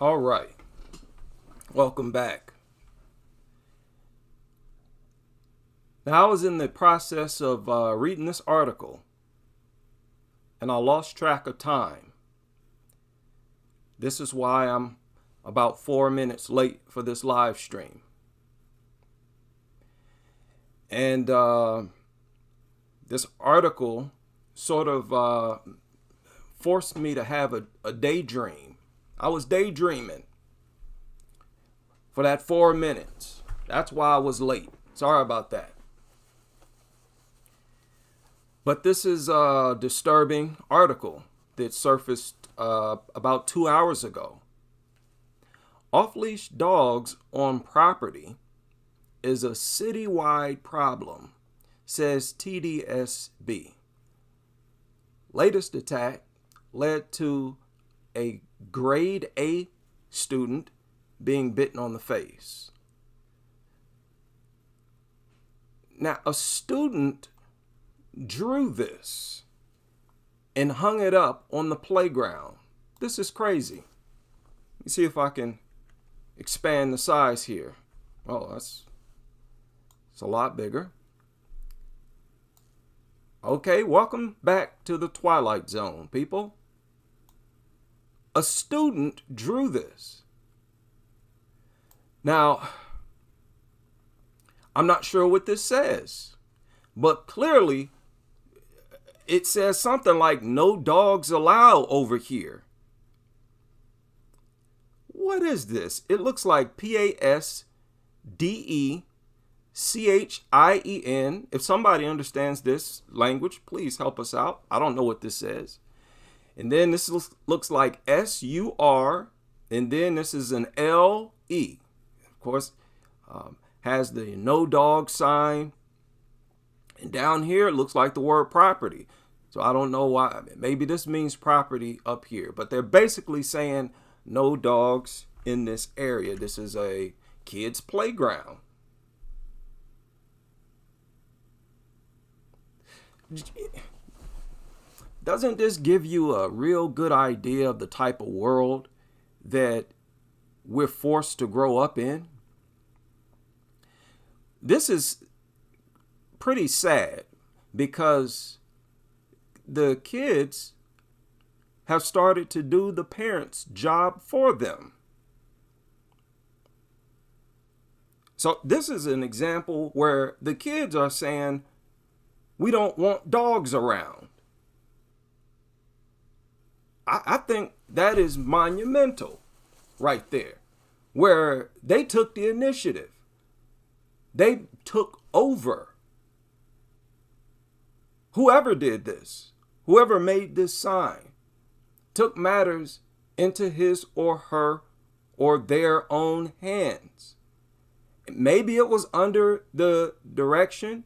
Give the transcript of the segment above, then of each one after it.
All right. Welcome back. Now, I was in the process of reading this article and I lost track of time. This is why I'm about 4 minutes late for this live stream. And this article sort of forced me to have a daydream. I was daydreaming for that 4 minutes. That's why I was late. Sorry about that. But this is a disturbing article that surfaced about 2 hours ago. Off-leash dogs on property is a citywide problem, says TDSB. Latest attack led to a grade A student being bitten on the face. Now, a student drew this and hung it up on the playground. This is crazy. Let me see if I can expand the size here. Oh, it's a lot bigger. Okay, welcome back to the Twilight Zone, people. A student drew this. Now, I'm not sure what this says, but clearly it says something like "no dogs allowed over here." What is this? It looks like PASDECHIEN. If somebody understands this language, please help us out. I don't know what this says. And then this looks like SUR, and then this is an LE. Of course, has the no dog sign. And down here, it looks like the word property. So I don't know why. Maybe this means property up here. But they're basically saying no dogs in this area. This is a kid's playground. Doesn't this give you a real good idea of the type of world that we're forced to grow up in? This is pretty sad because the kids have started to do the parents' job for them. So this is an example where the kids are saying, we don't want dogs around. I think that is monumental right there, where they took the initiative. They took over. Whoever did this, whoever made this sign, took matters into his or her or their own hands. Maybe it was under the direction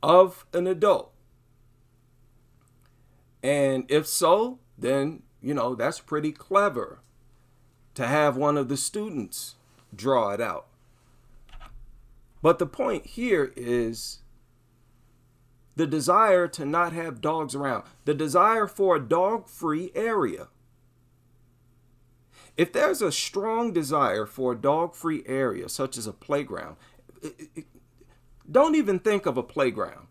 of an adult. And if so, then, that's pretty clever to have one of the students draw it out. But the point here is the desire to not have dogs around, the desire for a dog-free area. If there's a strong desire for a dog-free area, such as a playground, don't even think of a playground.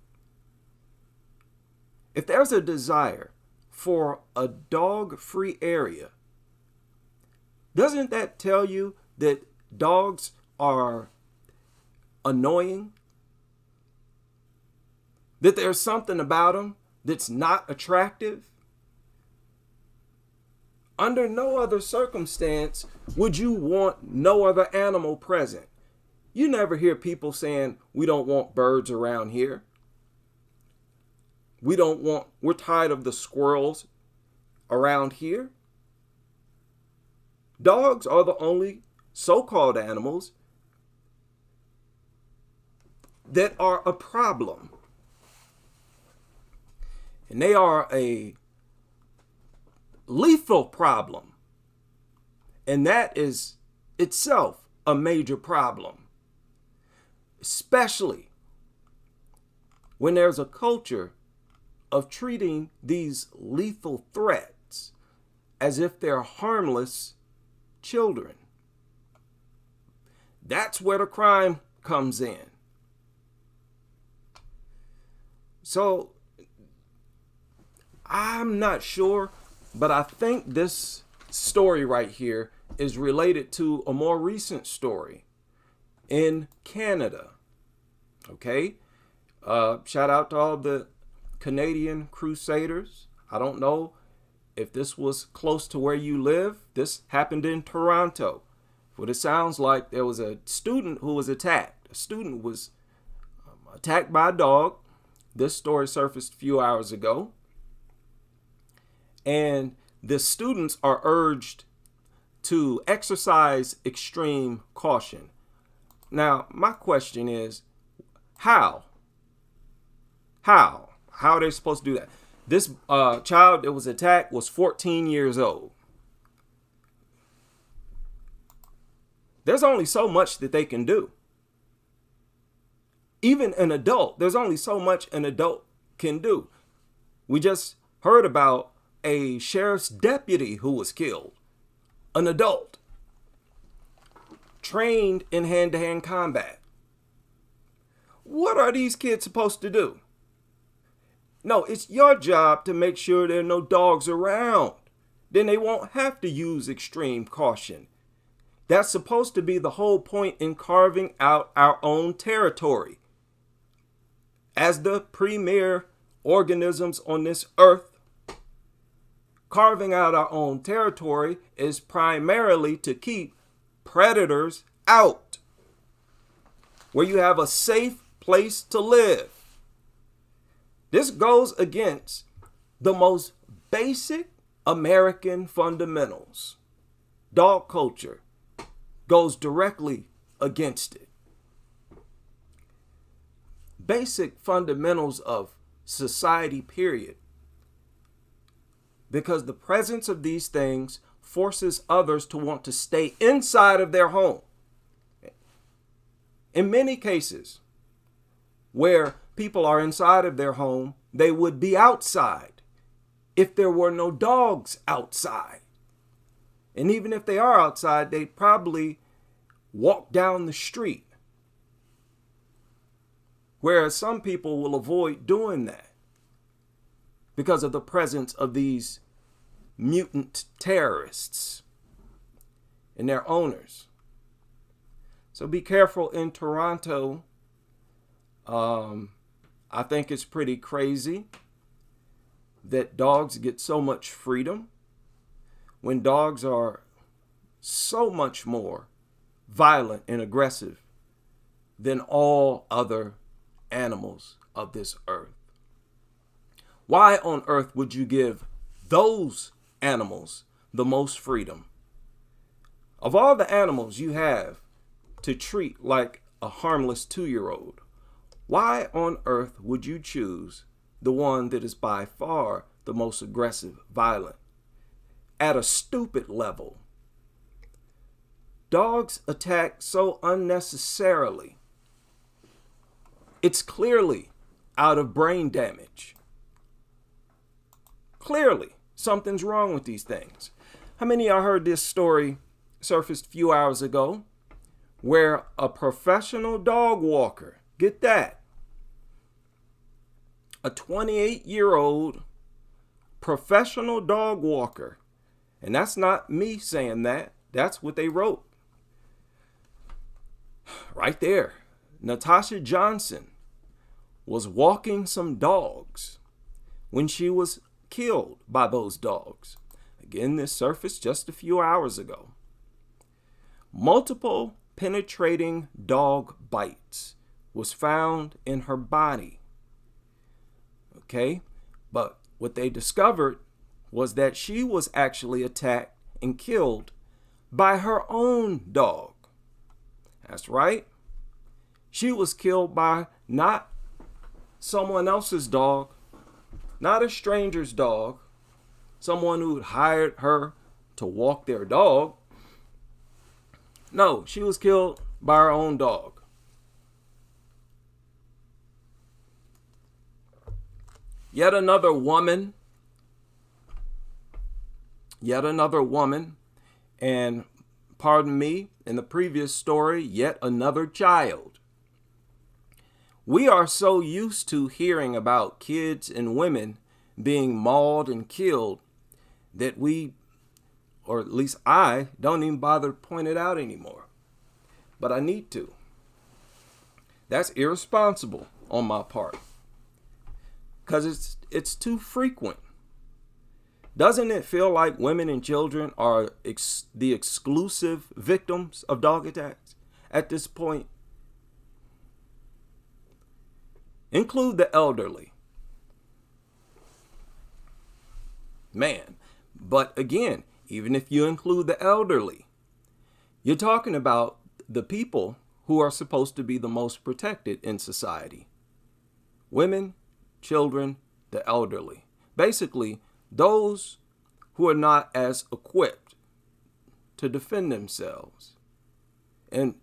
If there's a desire for a dog-free area, doesn't that tell you that dogs are annoying? That there's something about them that's not attractive? Under no other circumstance would you want no other animal present. You never hear people saying, we don't want birds around here. We're tired of the squirrels around here. Dogs are the only so-called animals that are a problem. And they are a lethal problem. And that is itself a major problem. Especially when there's a culture of treating these lethal threats as if they're harmless children. That's where the crime comes in. So I'm not sure, but I think this story right here is related to a more recent story in Canada. Okay. Shout out to all the Canadian Crusaders. I don't know if this was close to where you live. This happened in Toronto. What it sounds like, there was a student who was attacked. A student was attacked by a dog. This story surfaced a few hours ago. And the students are urged to exercise extreme caution. Now, my question is, how? How are they supposed to do that? This child that was attacked was 14 years old. There's only so much that they can do. Even an adult, there's only so much an adult can do. We just heard about a sheriff's deputy who was killed. An adult. Trained in hand-to-hand combat. What are these kids supposed to do? No, it's your job to make sure there are no dogs around. Then they won't have to use extreme caution. That's supposed to be the whole point in carving out our own territory. As the premier organisms on this earth, carving out our own territory is primarily to keep predators out, where you have a safe place to live. This goes against the most basic American fundamentals. Dog culture goes directly against it. Basic fundamentals of society, period. Because the presence of these things forces others to want to stay inside of their home. In many cases where people are inside of their home, they would be outside if there were no dogs outside. And even if they are outside, they'd probably walk down the street. Whereas some people will avoid doing that because of the presence of these mutant terrorists and their owners. So be careful in Toronto. I think it's pretty crazy that dogs get so much freedom when dogs are so much more violent and aggressive than all other animals of this earth. Why on earth would you give those animals the most freedom? Of all the animals you have to treat like a harmless 2-year-old, why on earth would you choose the one that is by far the most aggressive, violent, at a stupid level? Dogs attack so unnecessarily. It's clearly out of brain damage. Clearly, something's wrong with these things. How many of y'all heard this story surfaced a few hours ago where a professional dog walker, get that, a 28-year-old professional dog walker, and that's not me saying that, that's what they wrote. Right there, Natasha Johnson was walking some dogs when she was killed by those dogs. Again, this surfaced just a few hours ago. Multiple penetrating dog bites was found in her body. Okay, but what they discovered was that she was actually attacked and killed by her own dog. That's right. She was killed by not someone else's dog, not a stranger's dog, someone who hired her to walk their dog. No, she was killed by her own dog. Yet another woman, and pardon me, in the previous story, yet another child. We are so used to hearing about kids and women being mauled and killed that we, or at least I, don't even bother to point it out anymore. But I need to. That's irresponsible on my part, because it's too frequent. Doesn't it feel like women and children are the exclusive victims of dog attacks at this point? Include the elderly. Man, but again, even if you include the elderly, you're talking about the people who are supposed to be the most protected in society. Women, children, the elderly. Basically, those who are not as equipped to defend themselves. And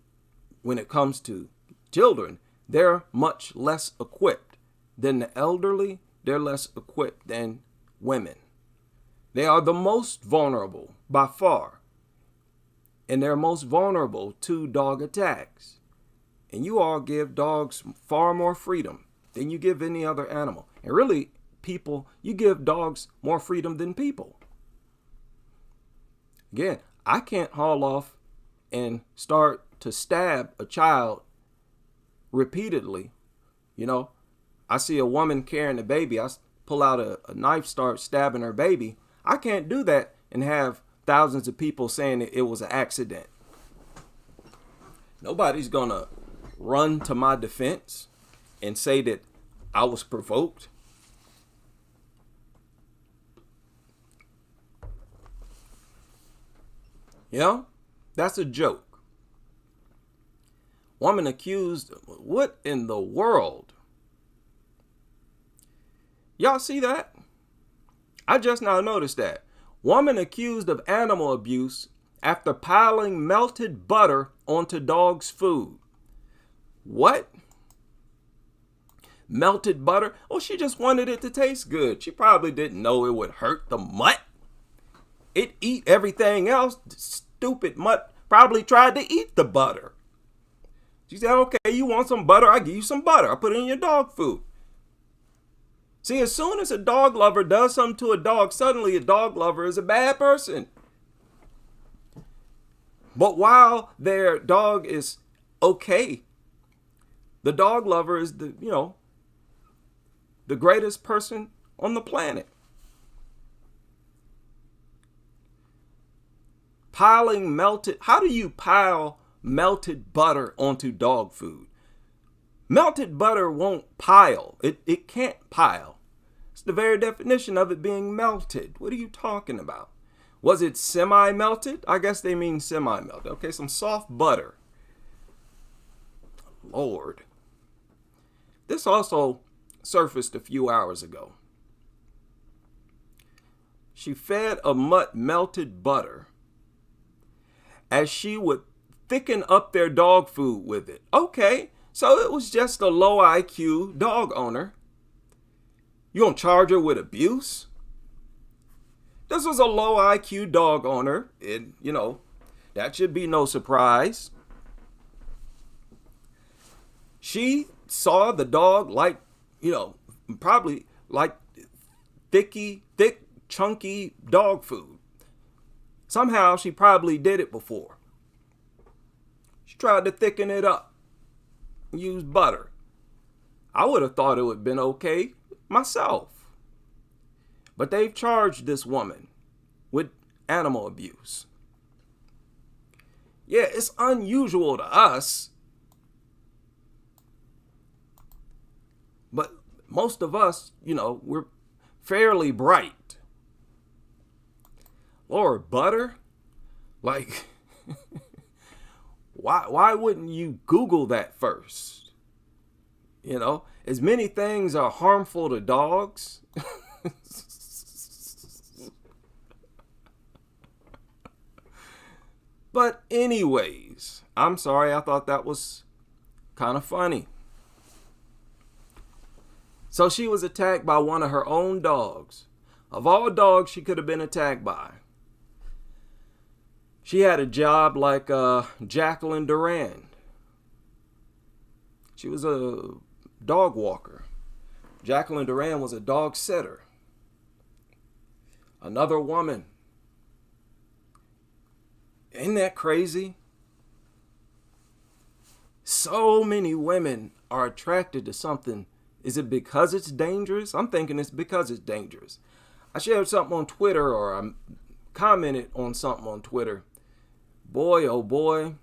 when it comes to children, they're much less equipped than the elderly. They're less equipped than women. They are the most vulnerable by far. And they're most vulnerable to dog attacks. And you all give dogs far more freedom than you give any other animal. And really, people, you give dogs more freedom than people. Again, I can't haul off and start to stab a child repeatedly. You know, I see a woman carrying a baby. I pull out a knife, start stabbing her baby. I can't do that and have thousands of people saying it was an accident. Nobody's going to run to my defense and say that I was provoked. You know, that's a joke. Woman accused, what in the world? Y'all see that? I just now noticed that. Woman accused of animal abuse after piling melted butter onto dog's food. What? Melted butter? Oh, she just wanted it to taste good. She probably didn't know it would hurt the mutt. It eat everything else. Stupid mutt probably tried to eat the butter. She said, okay, you want some butter? I give you some butter. I put it in your dog food. See, as soon as a dog lover does something to a dog, suddenly a dog lover is a bad person. But while their dog is okay, the dog lover is the greatest person on the planet. Piling melted, how do you pile melted butter onto dog food? Melted butter won't pile. It can't pile. It's the very definition of it being melted. What are you talking about? Was it semi-melted? I guess they mean semi-melted. Okay, some soft butter. Lord. This also surfaced a few hours ago. She fed a mutt melted butter as she would thicken up their dog food with it. Okay, so it was just a low IQ dog owner. You gonna charge her with abuse? This was a low IQ dog owner, and that should be no surprise. She saw the dog like, probably like thick, chunky dog food. Somehow she probably did it before. She tried to thicken it up, use butter. I would have thought it would have been okay myself. But they've charged this woman with animal abuse. Yeah, it's unusual to us, but most of us, we're fairly bright. Lord, butter? Like, why wouldn't you Google that first? As many things are harmful to dogs. But anyways, I'm sorry, I thought that was kind of funny. So she was attacked by one of her own dogs. Of all dogs she could have been attacked by. She had a job like Jacqueline Duran. She was a dog walker. Jacqueline Duran was a dog sitter. Another woman. Isn't that crazy? So many women are attracted to something. Is it because it's dangerous? I'm thinking it's because it's dangerous. I shared something on Twitter, or I commented on something on Twitter. Boy, oh boy.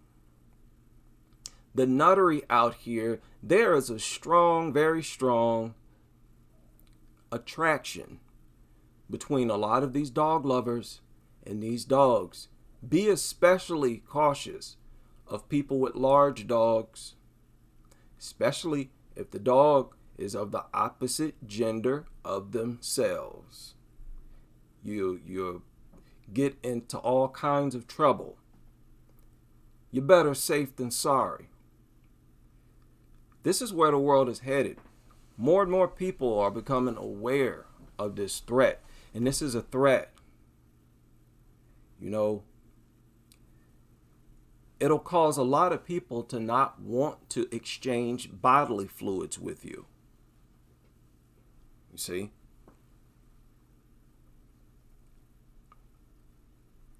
The nuttery out here, there is a strong, very strong attraction between a lot of these dog lovers and these dogs. Be especially cautious of people with large dogs, especially if the dog is of the opposite gender of themselves. You get into all kinds of trouble. You're better safe than sorry. This is where the world is headed. More and more people are becoming aware of this threat. And this is a threat. You know, it'll cause a lot of people to not want to exchange bodily fluids with you. You see?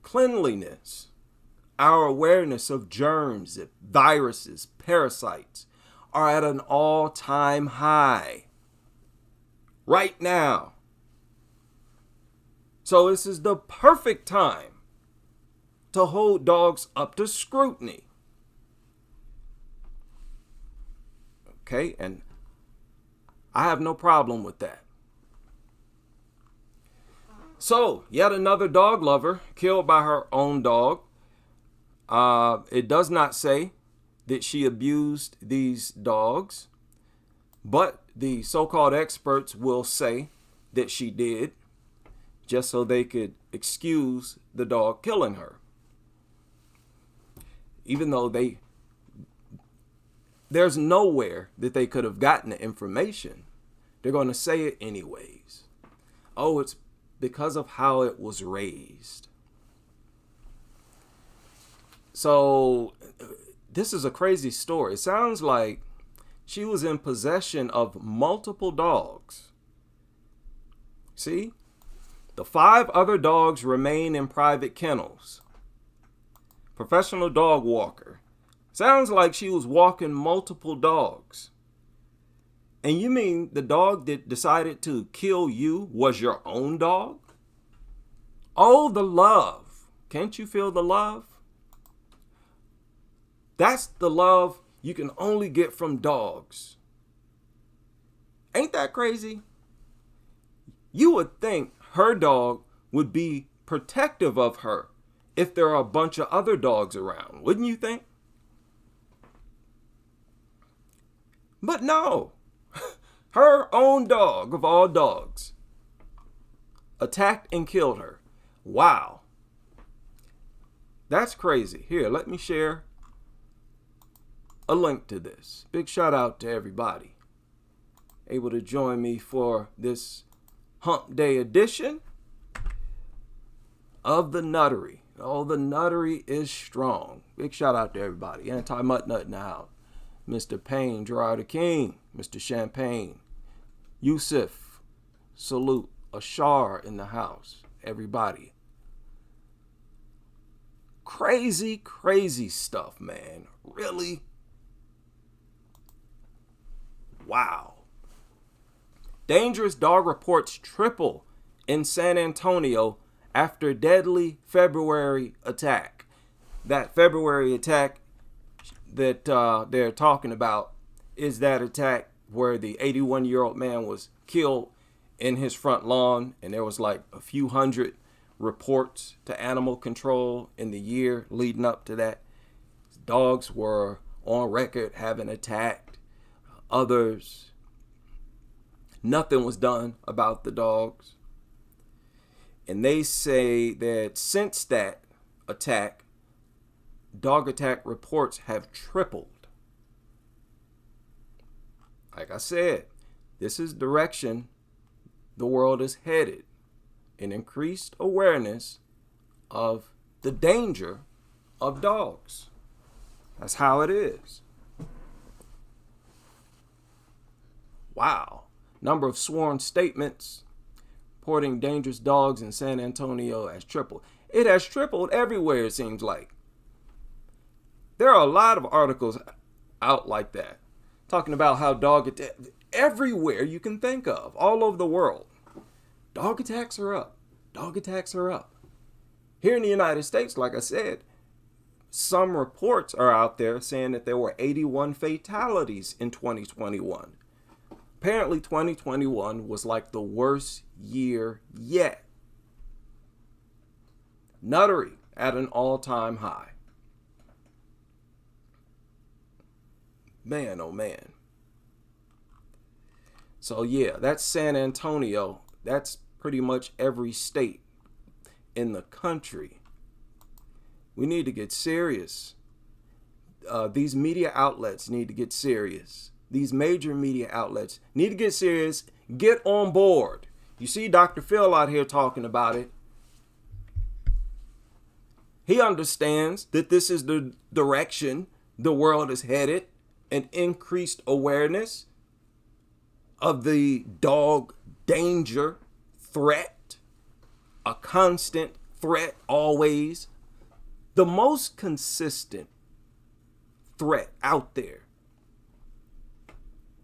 Cleanliness, our awareness of germs, viruses, parasites are at an all-time high right now. So this is the perfect time to hold dogs up to scrutiny. Okay, and I have no problem with that. So, yet another dog lover killed by her own dog. It does not say that she abused these dogs, but the so-called experts will say that she did, just so they could excuse the dog killing her. Even though there's nowhere that they could have gotten the information, they're going to say it anyways. Oh, it's because of how it was raised. So this is a crazy story. It sounds like she was in possession of multiple dogs. See? The 5 other dogs remain in private kennels. Professional dog walker. Sounds like she was walking multiple dogs. And you mean the dog that decided to kill you was your own dog? Oh, the love. Can't you feel the love? That's the love you can only get from dogs. Ain't that crazy? You would think her dog would be protective of her if there are a bunch of other dogs around, wouldn't you think? But no. Her own dog, of all dogs, attacked and killed her. Wow. That's crazy. Here, let me share a link to this. Big shout out to everybody able to join me for this Hump Day edition of the Nuttery. Oh, the Nuttery is strong. Big shout out to everybody. Anti-Mutt Nut in the house. Mr. Payne, Gerard King, Mr. Champagne, Yusuf, salute, Ashar in the house, everybody. Crazy, crazy stuff, man. Really? Wow. Dangerous dog reports triple in San Antonio after deadly February attack. That February attack that they're talking about is that attack where the 81-year-old man was killed in his front lawn, and there was like a few hundred reports to animal control in the year leading up to that. Dogs were on record having attacked others. Nothing was done about the dogs. And they say that since that attack, dog attack reports have tripled. Like I said, this is direction the world is headed. An increased awareness of the danger of dogs. That's how it is. Wow. Number of sworn statements reporting dangerous dogs in San Antonio has tripled. It has tripled everywhere, it seems like. There are a lot of articles out like that, talking about how dog attacks, everywhere you can think of, all over the world. Dog attacks are up. Dog attacks are up. Here in the United States, like I said, some reports are out there saying that there were 81 fatalities in 2021. Apparently 2021 was like the worst year yet. Nuttery at an all-time high. Man, oh man. So yeah, that's San Antonio. That's pretty much every state in the country. We need to get serious. These media outlets need to get serious. These major media outlets need to get serious. Get on board. You see Dr. Phil out here talking about it. He understands that this is the direction the world is headed. An increased awareness of the dog danger threat. A constant threat always. The most consistent threat out there.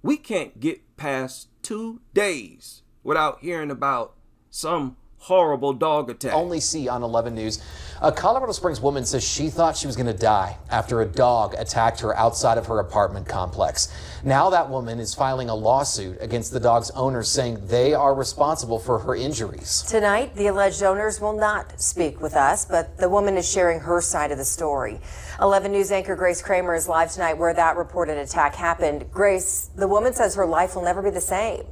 We can't get past 2 days without hearing about some horrible dog attack. Only see on 11 News. A Colorado Springs woman says she thought she was going to die after a dog attacked her outside of her apartment complex. Now that woman is filing a lawsuit against the dog's owners, saying they are responsible for her injuries. Tonight, the alleged owners will not speak with us, but the woman is sharing her side of the story. 11 News anchor Grace Kramer is live tonight where that reported attack happened. Grace, the woman says her life will never be the same.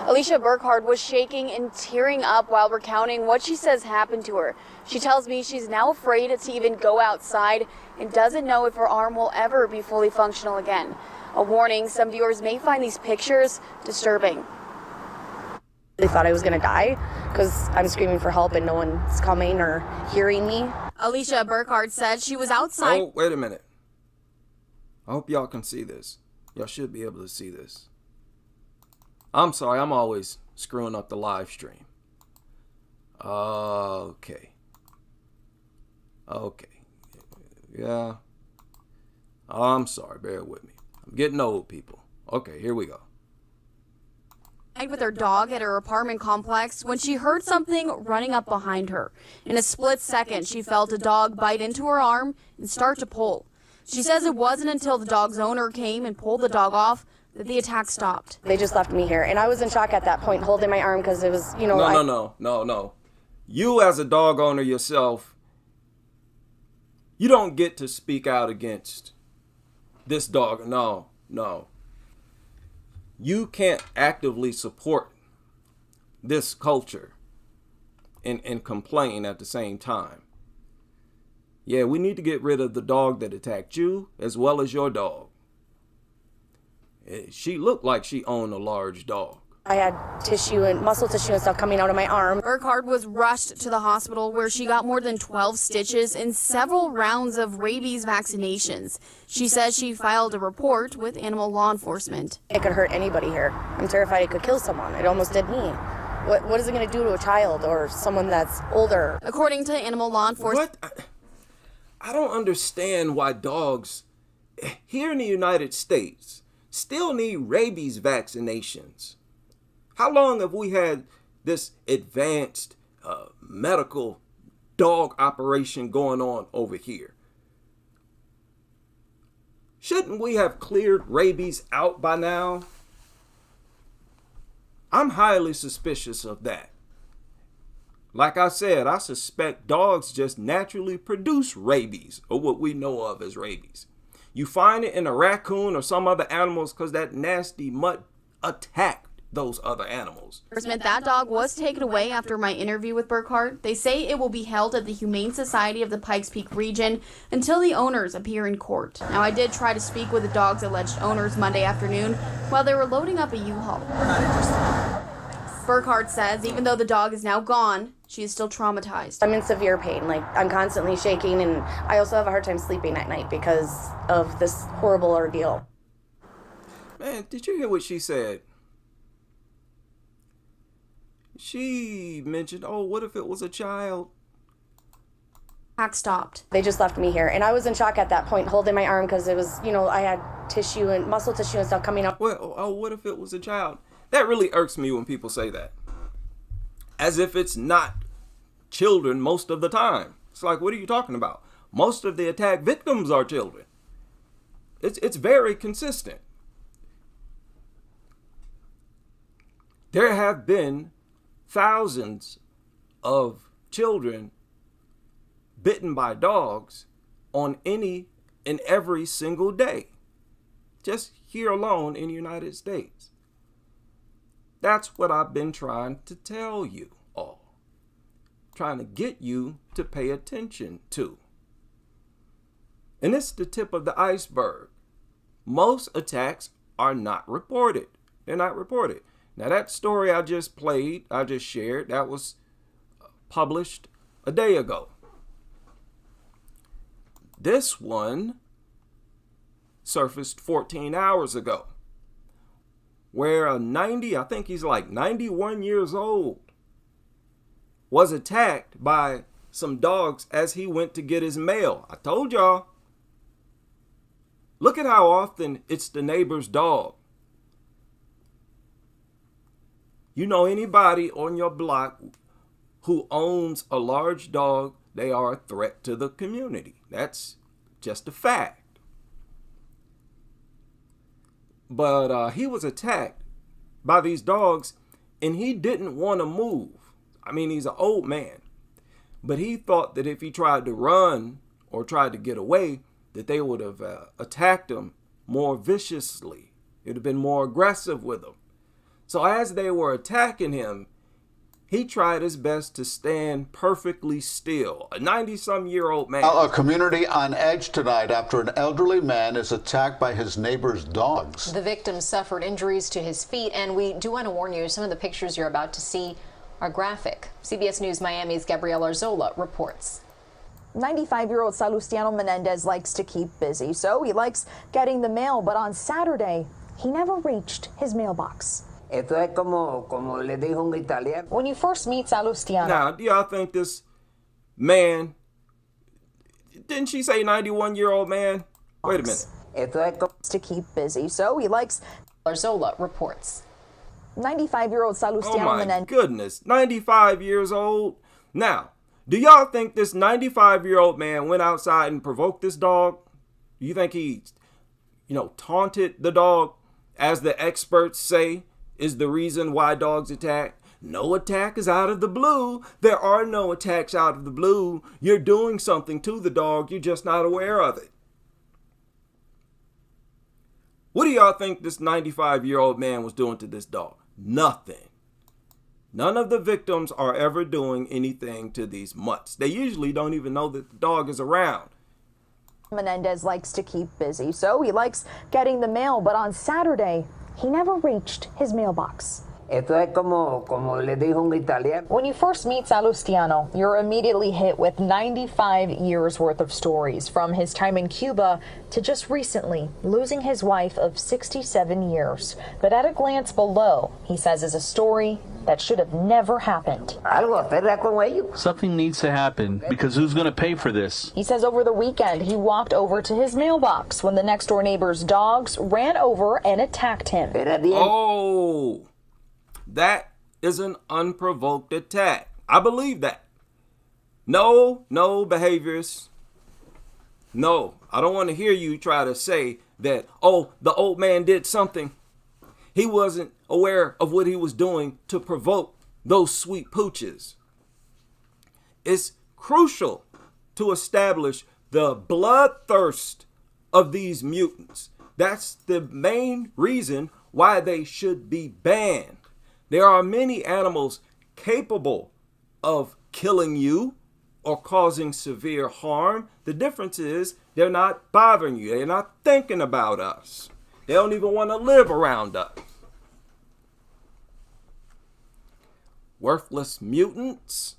Alicia Burkhardt was shaking and tearing up while recounting what she says happened to her. She tells me she's now afraid to even go outside and doesn't know if her arm will ever be fully functional again. A warning, some viewers may find these pictures disturbing. They thought I was going to die because I'm screaming for help and no one's coming or hearing me. Alicia Burkhardt said she was outside. Oh, wait a minute. I hope y'all can see this. Y'all should be able to see this. I'm sorry, I'm always screwing up the live stream. Okay. Yeah. I'm sorry, bear with me. I'm getting old, people. Okay, here we go. With her dog at her apartment complex when she heard something running up behind her. In a split second, she felt a dog bite into her arm and start to pull. She says it wasn't until the dog's owner came and pulled the dog off that the attack stopped. They just left me here, and I was in shock at that point, holding my arm because it was, you know. No. You as a dog owner yourself, you don't get to speak out against this dog. No. You can't actively support this culture and complain at the same time. Yeah, we need to get rid of the dog that attacked you as well as your dog. She looked like she owned a large dog. I had tissue and muscle tissue and stuff coming out of my arm. Burkhardt was rushed to the hospital where she got more than 12 stitches and several rounds of rabies vaccinations. She says she filed a report with animal law enforcement. It could hurt anybody here. I'm terrified it could kill someone. It almost did me. What is it going to do to a child or someone that's older? According to animal law enforcement. What? I don't understand why dogs here in the United States still need rabies vaccinations. How long have we had this advanced medical dog operation going on over here? Shouldn't we have cleared rabies out by now? I'm highly suspicious of that. Like I said, I suspect dogs just naturally produce rabies, or what we know of as rabies. You find it in a raccoon or some other animals because that nasty mutt attacked those other animals. That dog was taken away after my interview with Burkhardt. They say it will be held at the Humane Society of the Pikes Peak region until the owners appear in court. Now, I did try to speak with the dog's alleged owners Monday afternoon while they were loading up a U-Haul. Burkhardt says even though the dog is now gone, She is still traumatized. I'm in severe pain. Like, I'm constantly shaking, and I also have a hard time sleeping at night because of this horrible ordeal. Man, did you hear what she said? She mentioned, oh, what if it was a child? Attack stopped. They just left me here, and I was in shock at that point, holding my arm because it was, I had tissue and muscle tissue and stuff coming up. Well, oh, what if it was a child? That really irks me when people say that. As if it's not children most of the time. It's like, what are you talking about? Most of the attack victims are children. It's very consistent. There have been thousands of children bitten by dogs on any and every single day. Just here alone in the United States. That's what I've been trying to tell you all. Trying to get you to pay attention to. And it's the tip of the iceberg. Most attacks are not reported. They're not reported. Now that story I just shared, that was published a day ago. This one surfaced 14 hours ago, where a 91 years old, was attacked by some dogs as he went to get his mail. I told y'all. Look at how often it's the neighbor's dog. You know anybody on your block who owns a large dog, they are a threat to the community. That's just a fact. But he was attacked by these dogs, and he didn't want to move. I mean, he's an old man. But he thought that if he tried to run or tried to get away, that they would have attacked him more viciously. It would have been more aggressive with him. So as they were attacking him, he tried his best to stand perfectly still. A 90-some-year-old man. A community on edge tonight after an elderly man is attacked by his neighbor's dogs. The victim suffered injuries to his feet, and we do want to warn you, some of the pictures you're about to see are graphic. CBS News Miami's Gabrielle Arzola reports. 95-year-old Salustiano Menendez likes to keep busy, so he likes getting the mail, but on Saturday, he never reached his mailbox. When you first meet Salustiano... Now, do y'all think this man... Didn't she say 91-year-old man? Wait a minute. ...to keep busy, so he likes... Arzola reports. 95-year-old Salustiano Menendez... Oh my goodness, 95 years old? Now, do y'all think this 95-year-old man went outside and provoked this dog? Do you think he, taunted the dog, as the experts say, is the reason why dogs attack? No attack is out of the blue. There are no attacks out of the blue. You're doing something to the dog. You're just not aware of it. What do y'all think this 95-year-old man was doing to this dog? Nothing. None of the victims are ever doing anything to these mutts. They usually don't even know that the dog is around. Menendez likes to keep busy, so he likes getting the mail, but on Saturday, he never reached his mailbox. When you first meet Salustiano, you're immediately hit with 95 years worth of stories, from his time in Cuba to just recently losing his wife of 67 years. But at a glance below, he says is a story that should have never happened. Something needs to happen, because who's going to pay for this? He says over the weekend he walked over to his mailbox when the next door neighbor's dogs ran over and attacked him. Oh, that is an unprovoked attack. I believe that. No behaviors. No, I don't want to hear you try to say that, oh, the old man did something. He wasn't aware of what he was doing to provoke those sweet pooches. It's crucial to establish the bloodthirst of these mutants. That's the main reason why they should be banned. There are many animals capable of killing you or causing severe harm. The difference is they're not bothering you. They're not thinking about us. They don't even want to live around us. Worthless mutants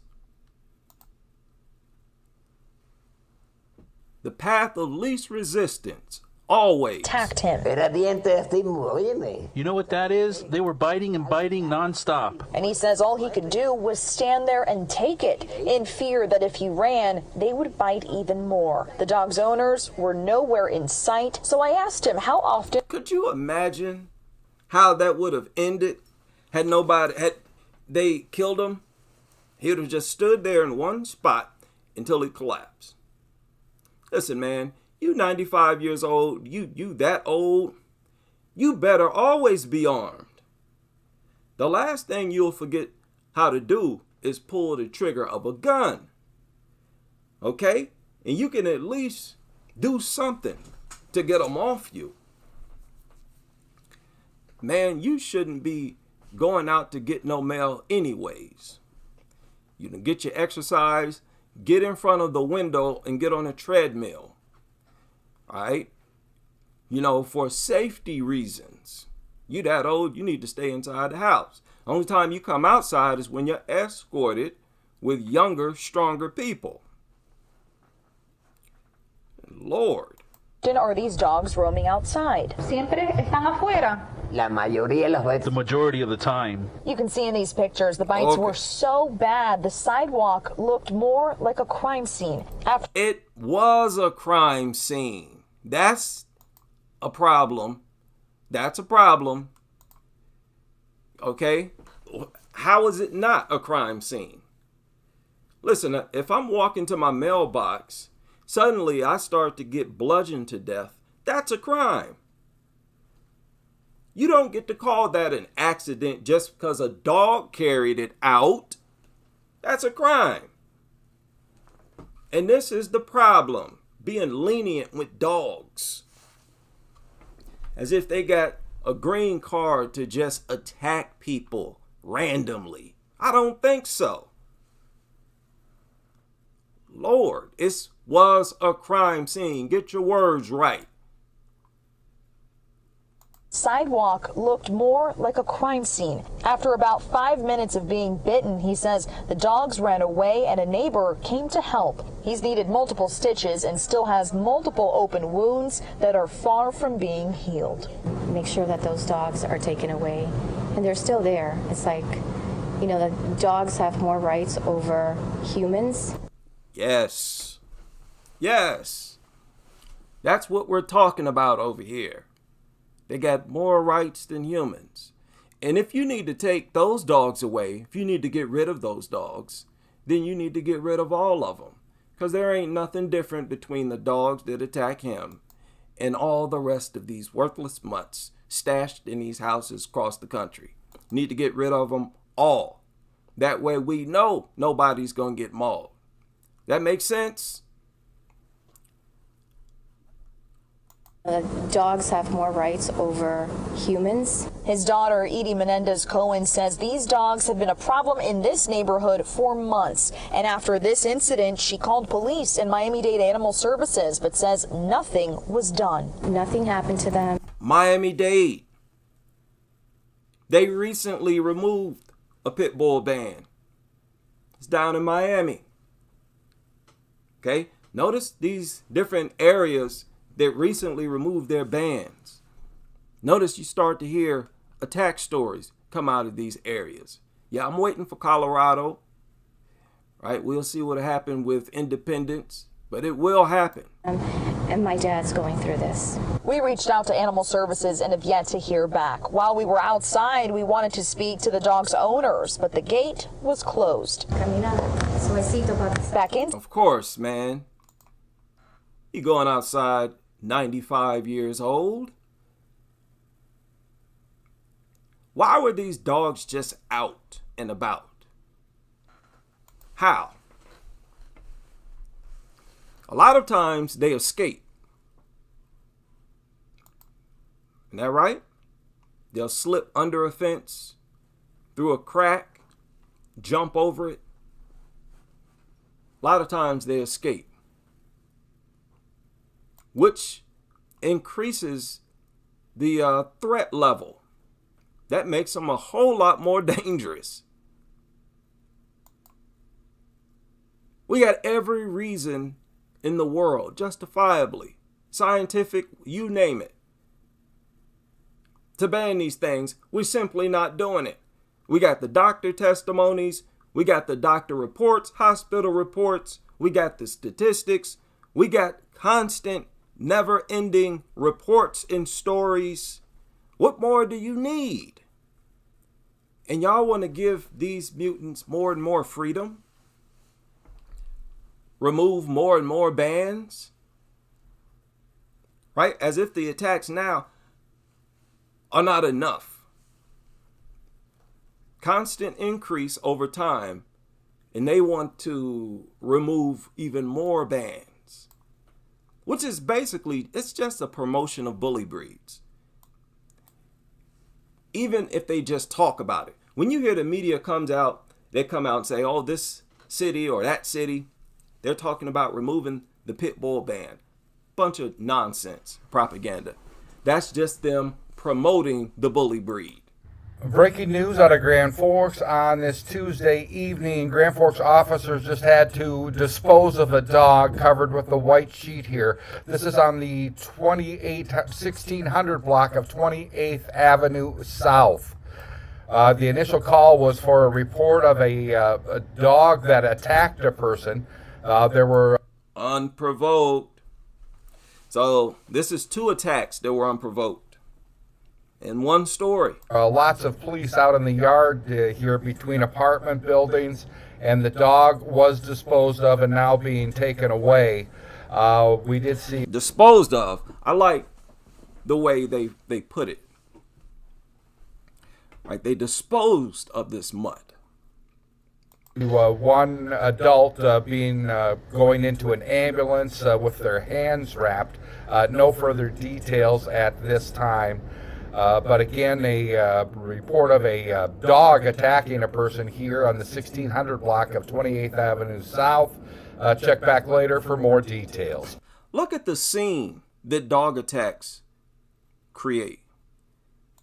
The path of least resistance. Always. Attacked him. You know what that is? They were biting and biting nonstop. And he says all he could do was stand there and take it, in fear that if he ran, they would bite even more. The dog's owners were nowhere in sight, so I asked him how often. Could you imagine how that would have ended had they killed him? He would have just stood there in one spot until he collapsed. Listen, man, you 95 years old, you that old, you better always be armed. The last thing you'll forget how to do is pull the trigger of a gun. Okay? And you can at least do something to get them off you. Man, you shouldn't be going out to get no mail anyways. You can get your exercise, get in front of the window and get on a treadmill. All right? You know, for safety reasons. You that old, you need to stay inside the house. Only time you come outside is when you're escorted with younger, stronger people. Lord. Are these dogs roaming outside? The majority of the time. You can see in these pictures the bites were so bad the sidewalk looked more like a crime scene. It was a crime scene. That's a problem. That's a problem. Okay? How is it not a crime scene? Listen, if I'm walking to my mailbox, suddenly I start to get bludgeoned to death. That's a crime. You don't get to call that an accident just because a dog carried it out. That's a crime. And this is the problem, being lenient with dogs. As if they got a green card to just attack people randomly. I don't think so. Lord, it was a crime scene. Get your words right. Sidewalk looked more like a crime scene. After about 5 minutes of being bitten, he says the dogs ran away and a neighbor came to help. He's needed multiple stitches and still has multiple open wounds that are far from being healed. Make sure that those dogs are taken away, and they're still there. It's like, you know, the dogs have more rights over humans. Yes. Yes. That's what we're talking about over here. They got more rights than humans. And if you need to take those dogs away, if you need to get rid of those dogs, then you need to get rid of all of them. Because there ain't nothing different between the dogs that attack him and all the rest of these worthless mutts stashed in these houses across the country. Need to get rid of them all. That way we know nobody's going to get mauled. That makes sense? Dogs have more rights over humans. His daughter, Edie Menendez-Cohen, says these dogs have been a problem in this neighborhood for months. And after this incident, she called police and Miami-Dade Animal Services, but says nothing was done. Nothing happened to them. Miami-Dade. They recently removed a pit bull ban. It's down in Miami. Okay? Notice these different areas that recently removed their bans. Notice you start to hear attack stories come out of these areas. Yeah, I'm waiting for Colorado. Right? We'll see what happened with Independence, but it will happen. And my dad's going through this. We reached out to Animal Services and have yet to hear back. While we were outside, we wanted to speak to the dog's owners, but the gate was closed. Back in. Of course, man. You going outside 95 years old? Why were these dogs just out and about? How? A lot of times they escape. Isn't that right? They'll slip under a fence, through a crack, jump over it. A lot of times they escape, which increases the threat level. That makes them a whole lot more dangerous. We got every reason in the world, justifiably, scientific, you name it, to ban these things. We're simply not doing it. We got the doctor testimonies. We got the doctor reports, hospital reports. We got the statistics. We got constant, never-ending reports and stories. What more do you need? And y'all want to give these mutants more and more freedom? Remove more and more bans? Right? As if the attacks now are not enough. Constant increase over time, and they want to remove even more bans, which is basically, it's just a promotion of bully breeds. Even if they just talk about it. When you hear the media comes out, they come out and say, oh, this city or that city, they're talking about removing the pit bull ban. Bunch of nonsense, propaganda. That's just them promoting the bully breed. Breaking news out of Grand Forks on this Tuesday evening. Grand Forks officers just had to dispose of a dog covered with a white sheet here. This is on the 1600 block of 28th Avenue South. The initial call was for a report of a dog that attacked a person. There were unprovoked. So this is 2 attacks that were unprovoked. In one story. Lots of police out in the yard here between apartment buildings, and the dog was disposed of and now being taken away. We did see disposed of. I like the way they put it. Right, they disposed of this mutt. One adult going into an ambulance with their hands wrapped. No further details at this time. But again, a report of a dog attacking a person here on the 1600 block of 28th Avenue South. Check back later for more details. Look at the scene that dog attacks create.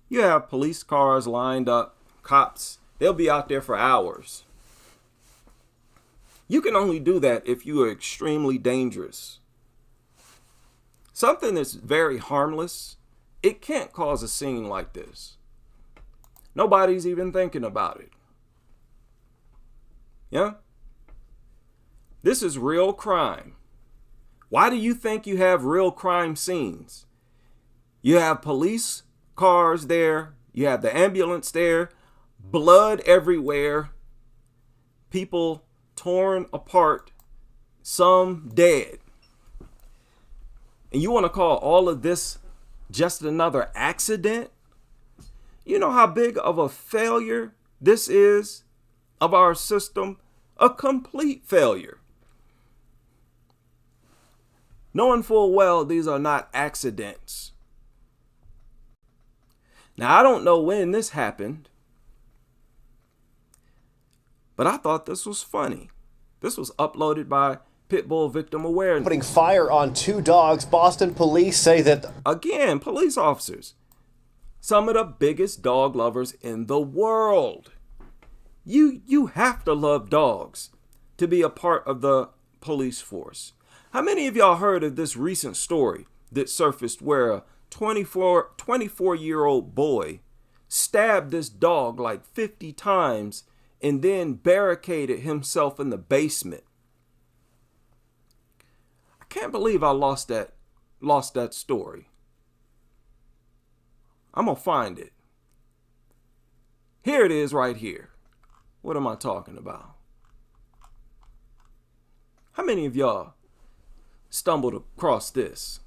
You have police cars lined up, cops. They'll be out there for hours. You can only do that if you are extremely dangerous. Something that's very harmless, it can't cause a scene like this. Nobody's even thinking about it. Yeah? This is real crime. Why do you think you have real crime scenes? You have police cars there. You have the ambulance there. Blood everywhere. People torn apart. Some dead. And you want to call all of this just another accident? You know how big of a failure this is of our system? A complete failure. Knowing full well these are not accidents. Now, I don't know when this happened, but I thought this was funny. This was uploaded by Pitbull Victim Awareness. Putting fire on 2 dogs, Boston police say that... Again, police officers, some of the biggest dog lovers in the world. You have to love dogs to be a part of the police force. How many of y'all heard of this recent story that surfaced where a 24-year-old boy stabbed this dog like 50 times and then barricaded himself in the basement? I can't believe I lost that story. I'm gonna find it. Here it is right here. What am I talking about? How many of y'all stumbled across this?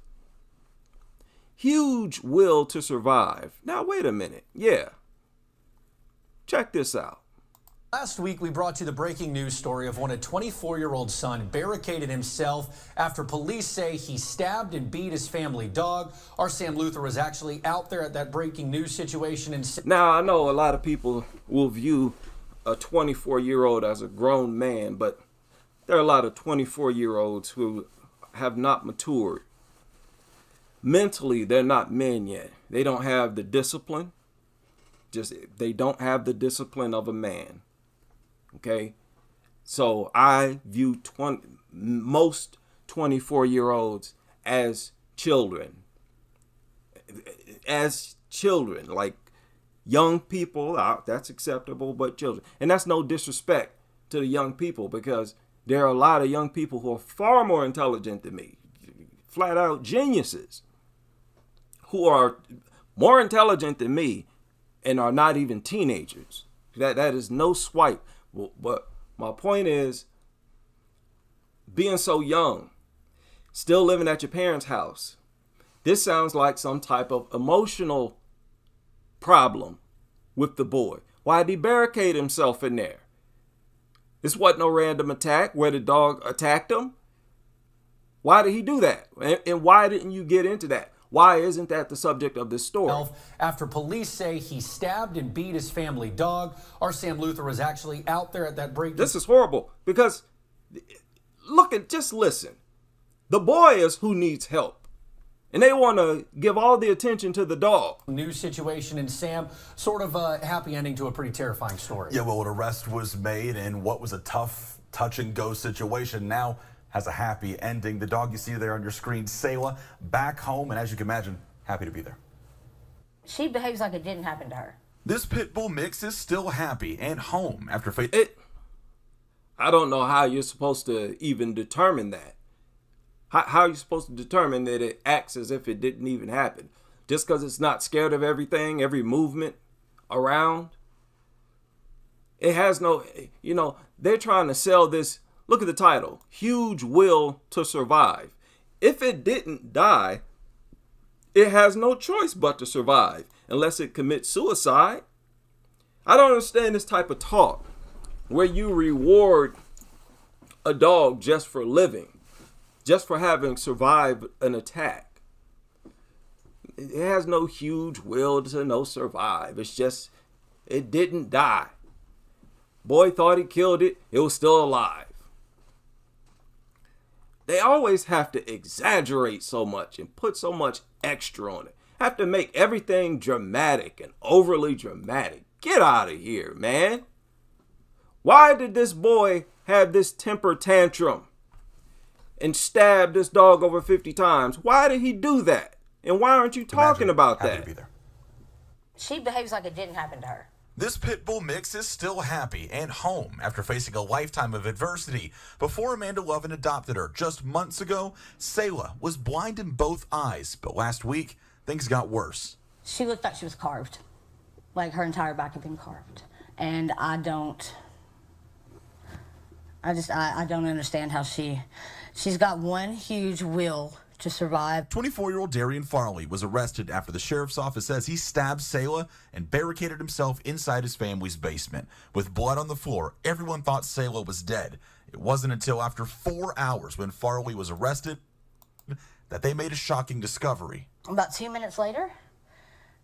Huge will to survive. Now, wait a minute. Yeah. Check this out. Last week, we brought you the breaking news story of when a 24-year-old son barricaded himself after police say he stabbed and beat his family dog. Our Sam Luther was actually out there at that breaking news situation. And now, I know a lot of people will view a 24-year-old as a grown man, but there are a lot of 24-year-olds who have not matured. Mentally, they're not men yet. They don't have the discipline. They don't have the discipline of a man. Okay? So I view most 24-year-olds as children. As children, like young people, that's acceptable, but children. And that's no disrespect to the young people, because there are a lot of young people who are far more intelligent than me, flat out geniuses, who are more intelligent than me and are not even teenagers. That is no swipe. But my point is, being so young, still living at your parents' house, this sounds like some type of emotional problem with the boy. Why did he barricade himself in there? This wasn't no random attack where the dog attacked him. Why did he do that? And why didn't you get into that? Why isn't that the subject of this story? After police say he stabbed and beat his family dog, our Sam Luther was actually out there at that break. This is horrible, because just listen. The boy is who needs help. And they want to give all the attention to the dog. News situation, and Sam, sort of a happy ending to a pretty terrifying story. Yeah, well, an arrest was made in what was a tough touch and go situation now has a happy ending. The dog you see there on your screen, Selah, back home, and as you can imagine, happy to be there. She behaves like it didn't happen to her. This pit bull mix is still happy and home after I don't know how you're supposed to even determine that. How are you supposed to determine that it acts as if it didn't even happen? Just because it's not scared of everything, every movement around? It has no, they're trying to sell this. Look at the title, Huge Will to Survive. If it didn't die, it has no choice but to survive unless it commits suicide. I don't understand this type of talk where you reward a dog just for living, just for having survived an attack. It has no huge will to survive. It's just, it didn't die. Boy thought he killed it. It was still alive. They always have to exaggerate so much and put so much extra on it. Have to make everything dramatic and overly dramatic. Get out of here, man. Why did this boy have this temper tantrum and stab this dog over 50 times? Why did he do that? And why aren't you talking about that? She behaves like it didn't happen to her. This pit bull mix is still happy and home after facing a lifetime of adversity. Before Amanda Lovin adopted her just months ago, Selah was blind in both eyes, but last week, things got worse. She looked like she was carved, like her entire back had been carved. And I don't understand how she's got one huge will to survive. 24-year-old Darian Farley was arrested after the sheriff's office says he stabbed Selah and barricaded himself inside his family's basement. With blood on the floor, everyone thought Selah was dead. It wasn't until after 4 hours when Farley was arrested that they made a shocking discovery. About 2 minutes later,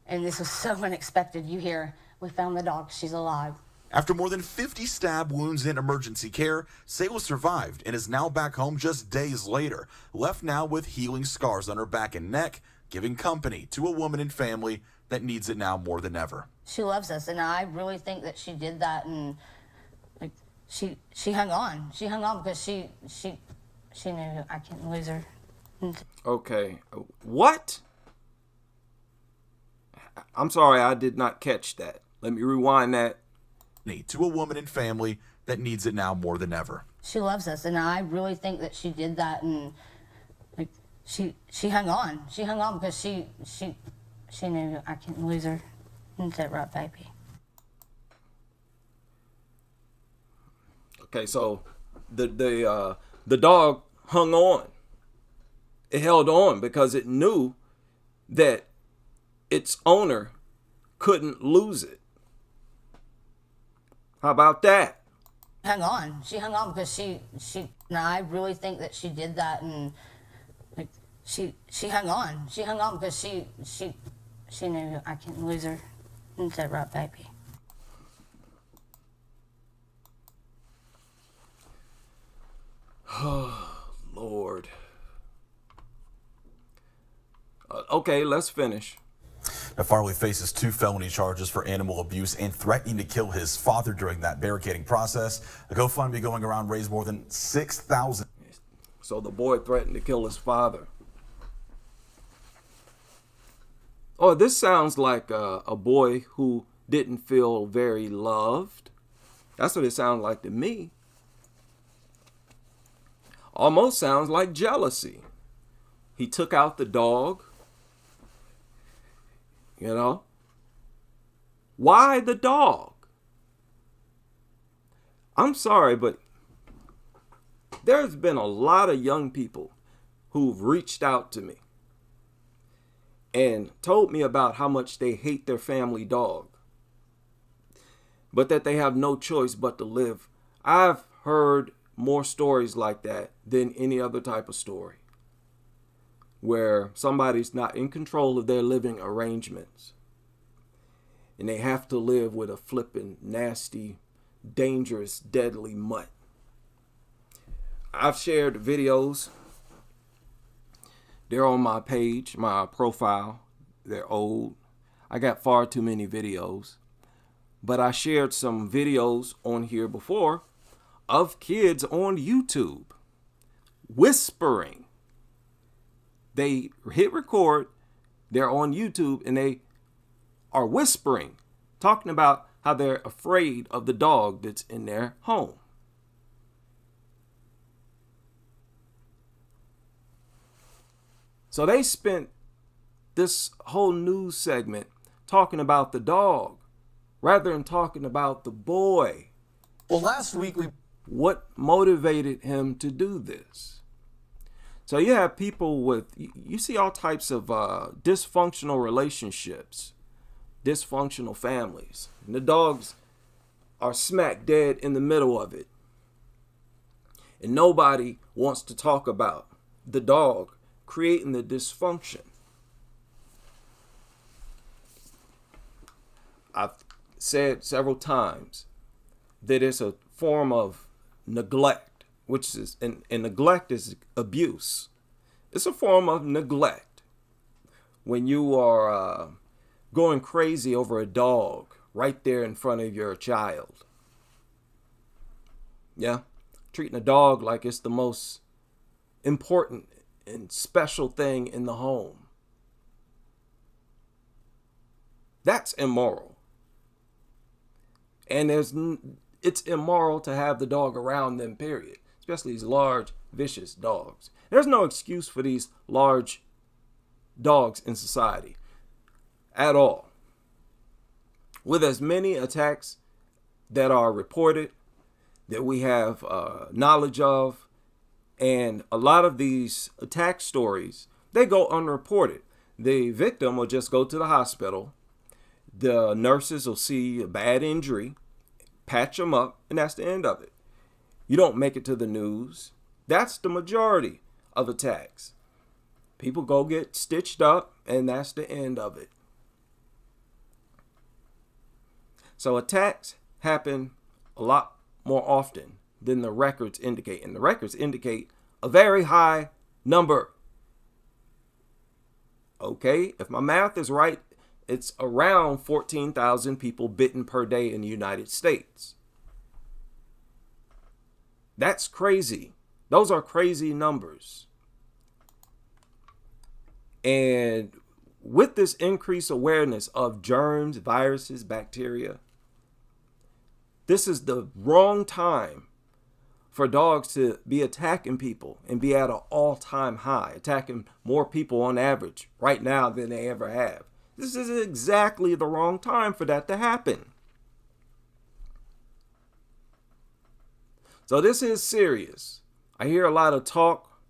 and this was so unexpected, you hear, "We found the dog, she's alive." After more than 50 stab wounds in emergency care, Selah survived and is now back home just days later, left now with healing scars on her back and neck, giving company to a woman and family that needs it now more than ever. She loves us, and I really think that she did that, and she hung on. She hung on because she knew I couldn't lose her. Okay, what? I'm sorry, I did not catch that. Let me rewind that. To a woman and family that needs it now more than ever. She loves us, and I really think that she did that, and she hung on. She hung on because she knew I couldn't lose her. Isn't that right, baby? Okay, so the dog hung on. It held on because it knew that its owner couldn't lose it. How about that? Hung on. She hung on because she and I really think that she did that, and she hung on. She hung on because she knew I couldn't lose her. Isn't that right, baby? Oh, Lord. Okay, let's finish. Now, Farley faces 2 felony charges for animal abuse and threatening to kill his father during that barricading process. The GoFundMe going around raised more than $6,000. So the boy threatened to kill his father. Oh, this sounds like a boy who didn't feel very loved. That's what it sounds like to me. Almost sounds like jealousy. He took out the dog. You know? Why the dog? I'm sorry, but there's been a lot of young people who've reached out to me and told me about how much they hate their family dog, but that they have no choice but to live. I've heard more stories like that than any other type of story, where somebody's not in control of their living arrangements and they have to live with a flippin' nasty, dangerous, deadly mutt. I've shared videos. They're on my page, my profile. They're old. I got far too many videos. But I shared some videos on here before of kids on YouTube whispering. They hit record, they're on YouTube, and they are whispering, talking about how they're afraid of the dog that's in their home. So they spent this whole news segment talking about the dog rather than talking about the boy. Well, last week What motivated him to do this? So you have people with, you see all types of dysfunctional relationships, dysfunctional families. And the dogs are smack dead in the middle of it. And nobody wants to talk about the dog creating the dysfunction. I've said several times that it's a form of neglect, which is, and neglect is abuse. It's a form of neglect. When you are going crazy over a dog right there in front of your child. Yeah, treating a dog like it's the most important and special thing in the home. That's immoral. And it's immoral to have the dog around them, period. Especially these large, vicious dogs. There's no excuse for these large dogs in society at all. With as many attacks that are reported, that we have knowledge of, and a lot of these attack stories, they go unreported. The victim will just go to the hospital. The nurses will see a bad injury, patch them up, and that's the end of it. You don't make it to the news. That's the majority of attacks. People go get stitched up, and that's the end of it. So attacks happen a lot more often than the records indicate. And the records indicate a very high number. Okay, if my math is right, it's around 14,000 people bitten per day in the United States. That's crazy. Those are crazy numbers. And with this increased awareness of germs, viruses, bacteria, this is the wrong time for dogs to be attacking people and be at an all-time high, attacking more people on average right now than they ever have. This is exactly the wrong time for that to happen. So this is serious. I hear a lot of talk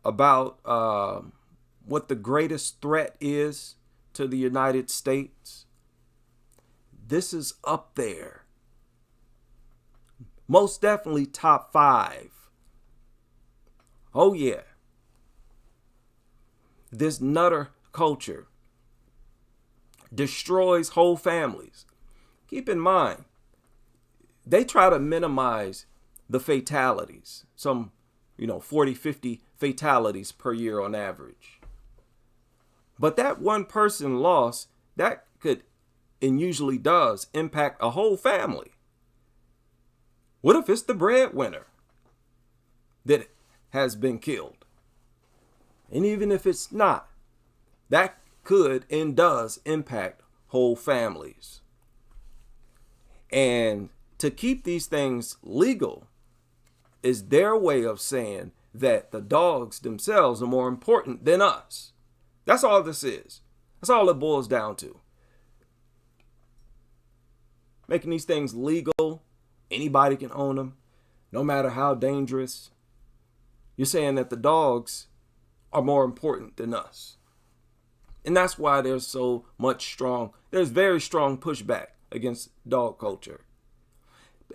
about what the greatest threat is to the United States. This is up there. Most definitely top 5. Oh yeah. This nutter culture destroys whole families. Keep in mind, they try to minimize the fatalities. Some, 40, 50 fatalities per year on average. But that one person loss, that could, and usually does, impact a whole family. What if it's the breadwinner that has been killed. And even if it's not, that could and does impact whole families. And to keep these things legal is their way of saying that the dogs themselves are more important than us. That's all this is. That's all it boils down to. Making these things legal, anybody can own them, no matter how dangerous. You're saying that the dogs are more important than us. And that's why there's very strong pushback against dog culture.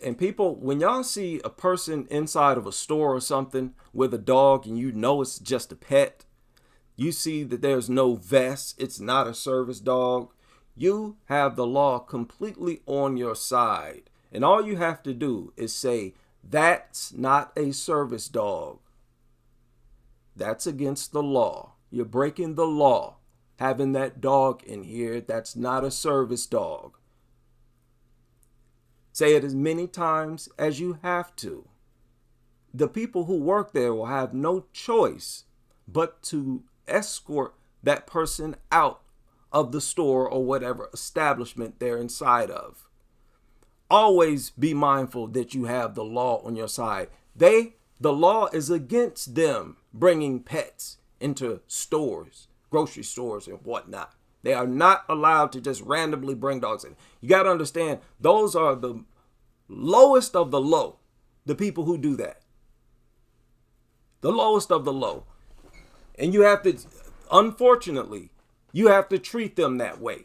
And people, when y'all see a person inside of a store or something with a dog and you know it's just a pet, you see that there's no vest, it's not a service dog, you have the law completely on your side. And all you have to do is say, that's not a service dog. That's against the law. You're breaking the law. Having that dog in here, that's not a service dog. Say it as many times as you have to. The people who work there will have no choice but to escort that person out of the store or whatever establishment they're inside of. Always be mindful that you have the law on your side. The law is against them bringing pets into stores, grocery stores and whatnot. They are not allowed to just randomly bring dogs in. You got to understand, those are the lowest of the low, the people who do that. The lowest of the low. And you have to, unfortunately, you have to treat them that way.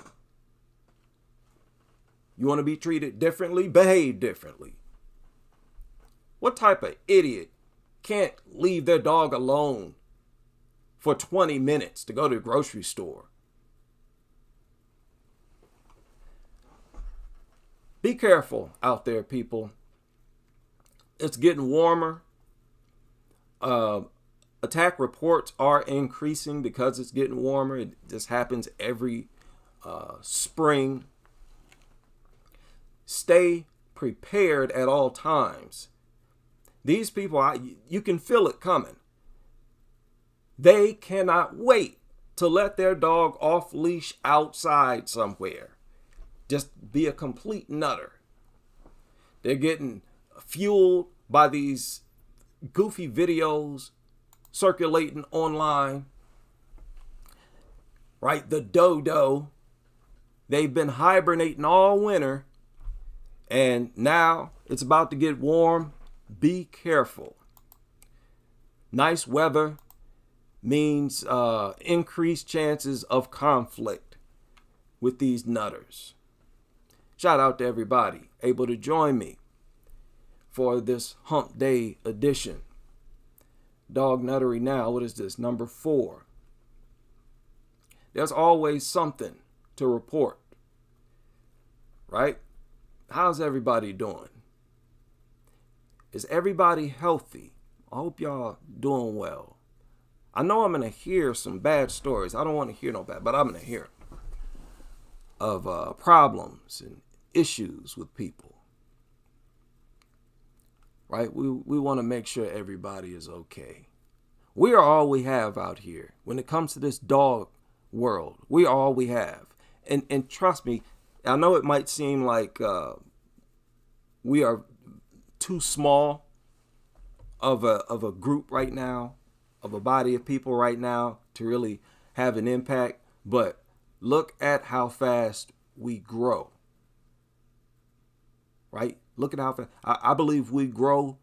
You want to be treated differently? Behave differently. What type of idiot can't leave their dog alone for 20 minutes to go to the grocery store? Be careful out there, people. It's getting warmer. Attack reports are increasing because it's getting warmer. This happens every spring. Stay prepared at all times. These people, you can feel it coming. They cannot wait to let their dog off leash outside somewhere. Just be a complete nutter. They're getting fueled by these goofy videos circulating online. Right? The dodo. They've been hibernating all winter. And now it's about to get warm. Be careful. Nice weather means increased chances of conflict with these nutters. Shout out to everybody able to join me for this Hump Day edition. Dog Nuttery Now, what is this? Number 4. There's always something to report, right? How's everybody doing? Is everybody healthy? I hope y'all doing well. I know I'm going to hear some bad stories. I don't want to hear no bad, but I'm going to hear of problems and issues with people. Right? We want to make sure everybody is okay. We are all we have out here. When it comes to this dog world, we are all we have. And trust me, I know it might seem like we are too small of a group right now, of a body of people right now to really have an impact. But look at how fast we grow. Right? Look at how fast. I believe we grow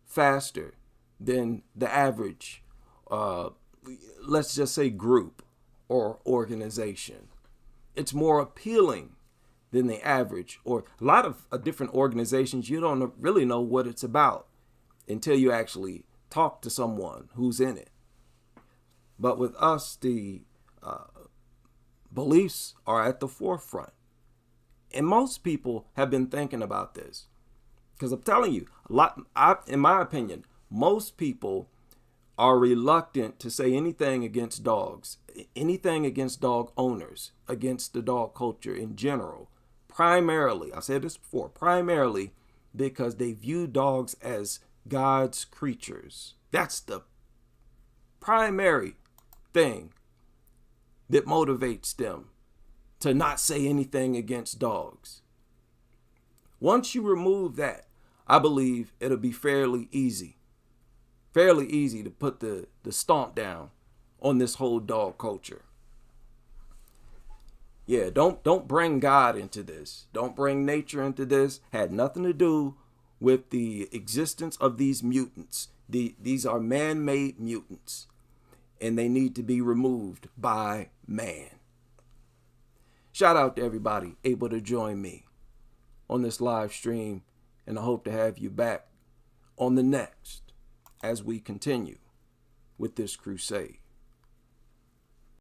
faster than the average, let's just say group or organization. It's more appealing than the average, or a lot of different organizations. You don't really know what it's about until you actually talk to someone who's in it. But with us, the beliefs are at the forefront. And most people have been thinking about this. Because I'm telling you, in my opinion, most people are reluctant to say anything against dogs, anything against dog owners, against the dog culture in general. Primarily, I've said this before, primarily because they view dogs as God's creatures. That's the primary thing that motivates them to not say anything against dogs. Once you remove that, I believe it'll be fairly easy to put the stomp down on this whole dog culture. Yeah, don't bring God into this. Don't bring nature into this. Had nothing to do with the existence of these mutants. These are man-made mutants, and they need to be removed by man. Shout out to everybody able to join me on this live stream, and I hope to have you back on the next as we continue with this crusade.